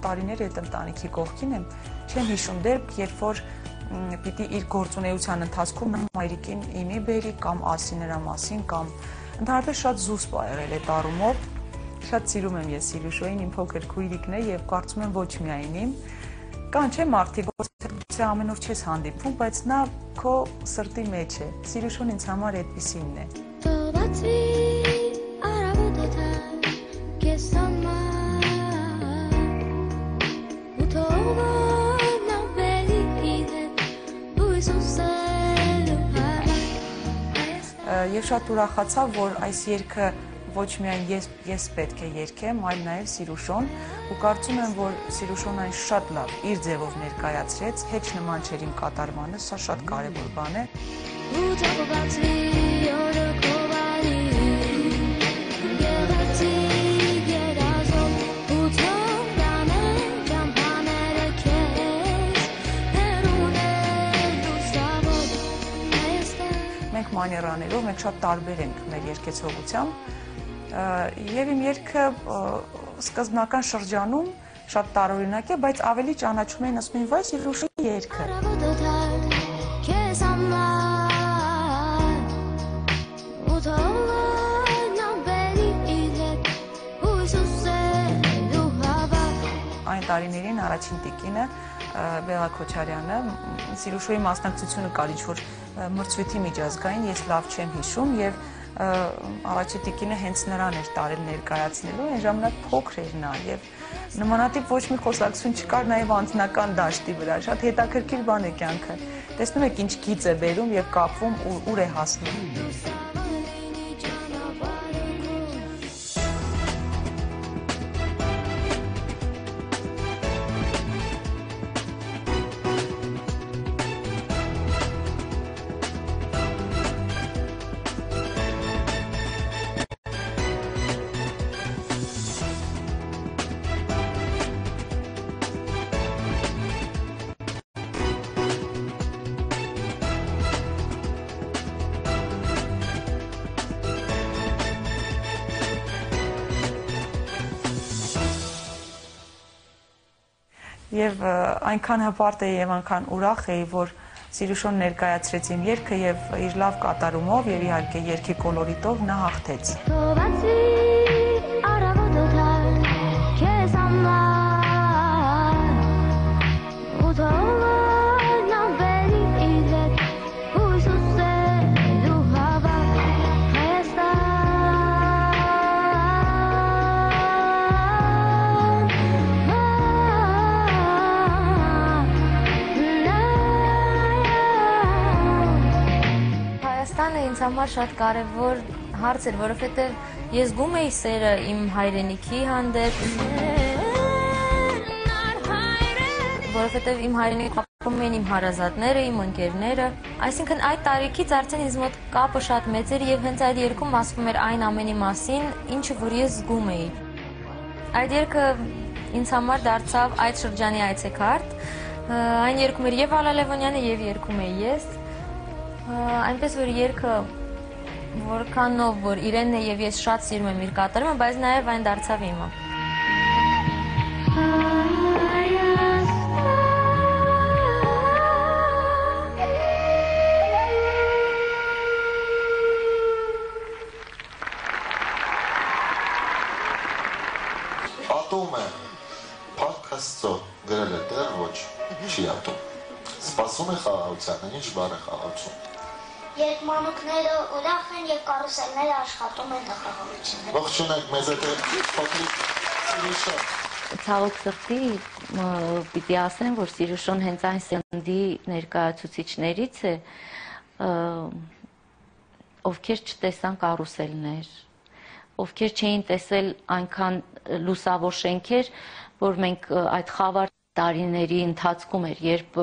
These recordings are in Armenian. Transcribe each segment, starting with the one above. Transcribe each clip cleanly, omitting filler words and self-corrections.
տարիներ այդ ընտանիքի կողքին եմ, չեմ հիշում դեպք, երբ որ պիտի իր գործունեության ընթացքում մայրիկին իմի բերի կամ ասի նրա մասին, կամ ընդհանրապես շատ զուսպ ա եղել այդ առումով, շատ սիրում եմ ես Սիրուշոյին, իմ փոքր քույրիկն է եւ կարծում եմ ոչ միայն իմ, կան չէ մարդիկ, որ ամեն օր չես հանդիպում, բայց նա քո սրտի մեջ է, Սիրուշոն ինձ համար այդպիսինն է։ Եվ շատ ուրախացա, որ այս երգը ոչ միայն ես պետք է երգեմ, այլ նաև Սիրուշոն, ու կարծում եմ, որ Սիրուշոն այն շատ լավ իր ձևով ներկայացրեց, հեչ նման չէր իմ կատարմանը, սա շատ կարևոր բան է։ Մաներաներով մենք շատ տարբեր ենք մեր երգեցողությամբ եւ իմ երգը սկզբնական շրջանում շատ տարօրինակ է, բայց ավելի ճանաչում են, ասում են, վայ Սիրուշի երգը։ Այն տարիներին առաջին տիկինը Բելա Քոչարյանը Սիրուշոյի մասնակցությունը կար ինչ-որ մրցույթի միջազգային, ես լավ չեմ հիշում եւ առաջի տիկինը հենց նրան էր տարել ներկայացնելու, այն ժամանակ փոքր էր նա եւ նմանատիպ ոչ մի խոսակցություն չկար նաեւ անձնական դաշտի վրա, շատ հետաքրքիր բան է կյանքը։ Տեսնում եք ինչ գիծ է բերում եւ կապվում ուր է հասնում։ Եվ այնքան հպարտ էի եւ այնքան ուրախ էի, որ Սիրուշոն ներկայացրեց իմ երգը եւ իր լավ կատարումով եւ իհարկե երգի կոլորիտով նա հաղթեց։ Ինձ համար շատ կարևոր հարց էր, որովհետև ես զգում էի սերը իմ հայրենիքի հանդեպ, որովհետև իմ հայրենիքում ապրում էին իմ հարազատները, իմ ընկերները, այսինքն այդ տարիքից արդեն ինձ մոտ կապը շատ մեծ էր եւ հենց այդ երգում ասվում էր այն ամենի մասին, ինչը որ ես զգում էի։ Այդ երգը ինձ համար դարձավ այդ շրջանի այցեքարտ, այն երգում էր եւ Ալա Լևոնյանը եւ երգում էի ես։ Այնպես որ երգը որքանով որ իրենն է եւ ես շատ սիրում եմ իր կատարումը, բայց նաեւ այն դարձավ իմը։ Ատում է, փառք Աստծո, գրել է դեռ ոչ, չի ատում։ Սպասում է խաղաղությանը, ինչ բառ է խաղաղություն։ Երբ մանուկները ուրախ են եւ կարուսելները աշխատում են խաղաղությունները։ Ողջունեք, մեզ հետ է փոքրիկ Սիրուշը։ Ցավոք սրտի պիտի ասեմ, որ Սիրուշոն հենց այն սննդի ներկայացուցիչներից է, ովքեր չտեսան կարուսելներ, ովքեր չէին տեսել այնքան լուսավոր շենքեր, որ մենք այդ խավար տարիների ընթացքում էր, երբ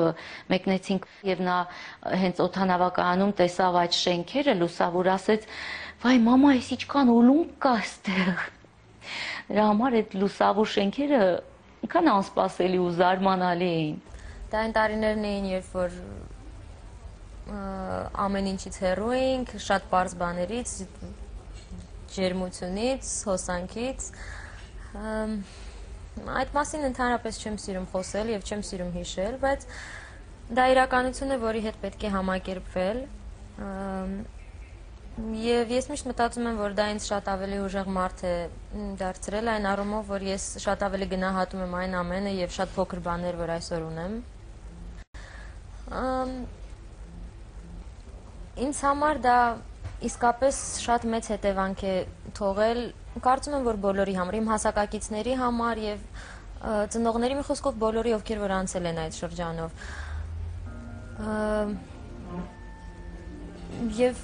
մեկնեցինք եւ նա հենց օդանավակայանում տեսավ այդ շենքերը, լուսավոր ասեց, վայ մամա, այս ինչքան ուլունք կա այստեղ։ Դրա համար այդ լուսավոր շենքերը այնքան անսպասելի ու զարմանալի էին։ Դա այն տարիներն էին, երբ որ ամեն ինչից հեռու էինք, շատ պարզ բաներից, ջերմությունից, հոսանքից։ այդ մասին ընդհանրապես չեմ սիրում խոսել եւ չեմ սիրում հիշել, բայց դա իրականություն է, որի հետ պետք է համակերպվել։ Եվ ես միշտ մտածում եմ, որ դա ինձ շատ ավելի ուժեղ մարդ է դարձրել այն առումով, որ ես շատ ավելի գնահատում եմ այն ամենը եւ շատ փոքր բաներ, որ այսօր ունեմ։ Ինձ համար դա իսկապես շատ մեծ հետևանք է թողել, կարծում եմ, որ բոլորի համար, իմ հասակակիցների համար եւ ծնողների մի խոսքով բոլորի, ովքեր որ անցել են այդ շրջանով։ Եվ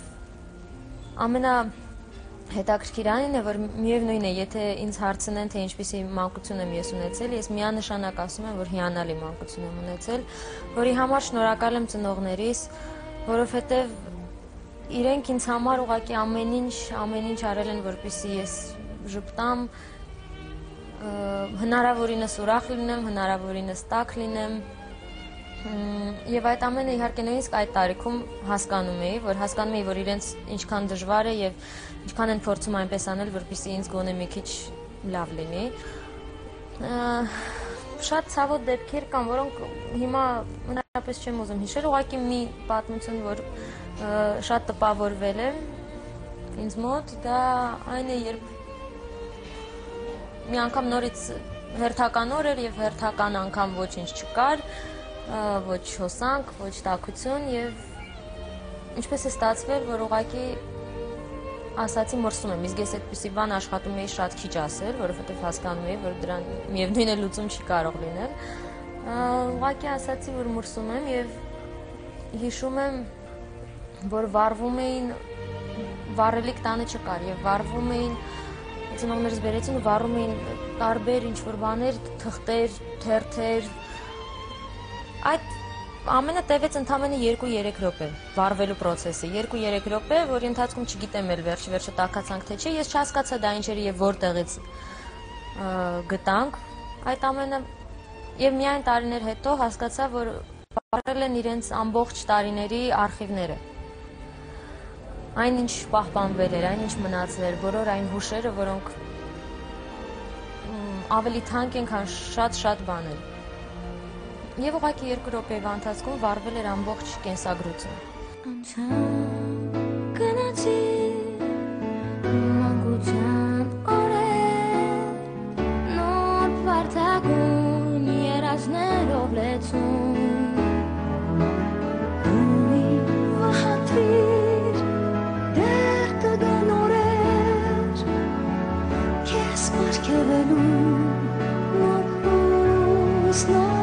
ամենահետաքրքիր այն է, որ միևնույն է, եթե ինձ հարցնեն, թե ինչպիսի մանկություն եմ ես ունեցել, ես միանշանակ ասում եմ, որ հիանալի մանկություն եմ ունեցել, որի համար շնորհակալ եմ ծնողներիս, որովհետև իրենք ինձ համար ուղղակի ամեն ինչ արել են, որպեսզի ես ժպտամ, հնարավորինս ուրախ լինեմ, հնարավորինս տաք լինեմ։ Եվ այդ ամենը իհարկե նույնիսկ այդ տարիքում հասկանում էի, որ իրենց ինչքան դժվար է եւ ինչքան են փորձում այնպես անել, որպեսզի ինձ գոնե մի քիչ լավ լինի։ Շատ ցավոտ դեպքեր կան, որոնք հիմա մնացապես չեմ ուզում հիշել, ուղղակի մի պատմություն, որ շատ տպավորվել է ինձ մոտ, դա այն է, երբ մի անգամ նորից հերթական օր էր եւ հերթական անգամ ոչինչ չկար, ոչ հոսանք, ոչ տաքություն եւ ինչպես է ստացվել, որ ուղղակի ասացի մրսում եմ, իսկ ես այդպիսի բան աշխատում էի շատ քիչ ասել, որովհետեւ հասկանում էի, որ դրան միևնույն է լուծում չի կարող լինել։ Ուղղակի ասացի, որ մրսում եմ եւ հիշում եմ, որ վառվում էին, վառելիք տանը չկար եւ վառվում էին, ծնողներս բերեցին ու վառում էին տարբեր ինչ-որ բաներ, թղթեր, թերթեր։ Այդ ամենը տևեց ընդամենը 2-3 րոպե վառվելու process-ը, 2-3 րոպե, որի ընթացքում չգիտեմ էլ վերջ-վերջը տաքացանք թե չէ, ես չհասկացա դա ինչ էր եւ որտեղից գտանք այդ ամենը եւ միայն տարիներ հետո հասկացա, որ վառել են իրենց ամբողջ տարիների արխիվները։ Այնինչ պահպանվել էր, այնինչ մնացել էր, բոլոր այն հուշերը, որոնք ավելի թանկ են, քան շատ բաներ։ Եվ ուղղակի 2 րոպեվա ընթացքում վառվել էր ամբողջ կենսագրությունը։ Գնացի մանկության օրեր, նոր վարդագույն երազներով լեցուն, վահատվիր դեռ կգան օրեր, քեզ պարգևելու նոր հույս, նոր